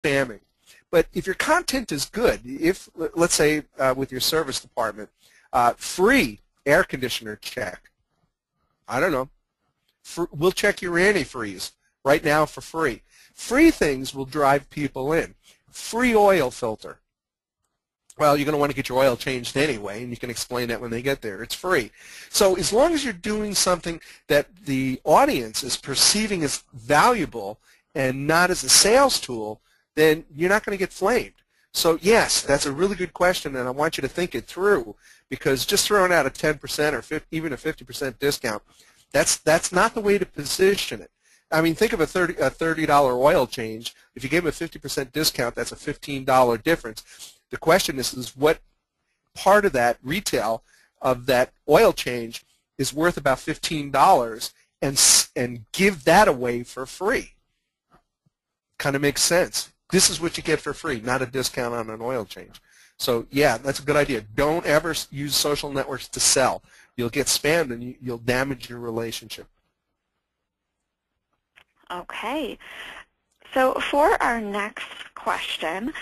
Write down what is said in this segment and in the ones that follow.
spamming. But if your content is good, if, let's say, with your service department, free air conditioner check, I don't know, we'll check your antifreeze right now for free. Free things will drive people in. Free oil filter. Well, you're going to want to get your oil changed anyway, and you can explain that when they get there. It's free. So as long as you're doing something that the audience is perceiving as valuable and not as a sales tool, then you're not going to get flamed. So yes, that's a really good question, and I want you to think it through, because just throwing out a 10% or even a 50% discount, that's not the way to position it. I mean, think of a $30 oil change. If you gave them a 50% discount, that's a $15 difference. The question is what part of that retail of that oil change is worth about $15 and give that away for free. Kind of makes sense. This is what you get for free, not a discount on an oil change. So yeah, that's a good idea. Don't ever use social networks to sell. You'll get spammed and you'll damage your relationship. Okay. So for our next question,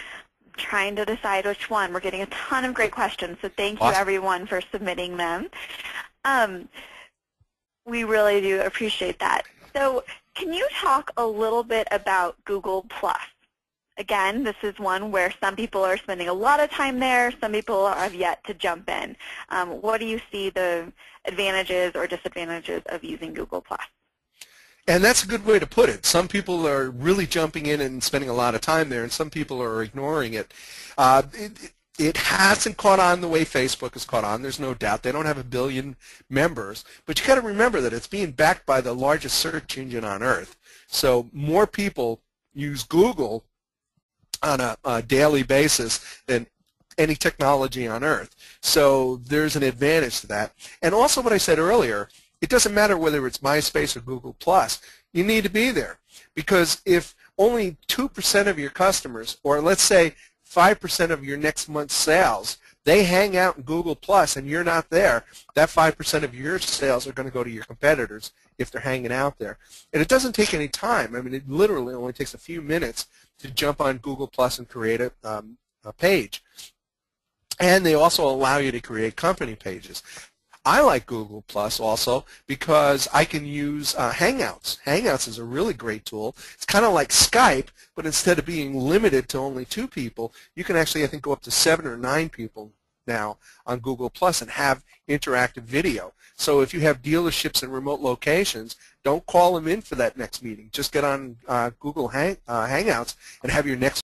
trying to decide which one. We're getting a ton of great questions, so thank you everyone for submitting them. We really do appreciate that. So can you talk a little bit about Google+? Again, this is one where some people are spending a lot of time there, some people have yet to jump in. What do you see the advantages or disadvantages of using Google+? And that's a good way to put it. Some people are really jumping in and spending a lot of time there, and some people are ignoring it. It hasn't caught on the way Facebook has caught on. There's no doubt. They don't have 1 billion members. But you got to remember that it's being backed by the largest search engine on earth. So more people use Google on a daily basis than any technology on earth. So there's an advantage to that. And also what I said earlier, it doesn't matter whether it's MySpace or Google+. You need to be there, because if only 2% of your customers, or let's say 5% of your next month's sales, they hang out in Google+, and you're not there, that 5% of your sales are going to go to your competitors if they're hanging out there. And it doesn't take any time. I mean, it literally only takes a few minutes to jump on Google+ and create a page. And they also allow you to create company pages. I like Google+ also because I can use Hangouts. Hangouts is a really great tool. It's kind of like Skype, but instead of being limited to only 2 people, you can actually, I think, go up to 7 or 9 people now on Google+ and have interactive video. So if you have dealerships in remote locations, don't call them in for that next meeting. Just get on Google Hangouts and have your next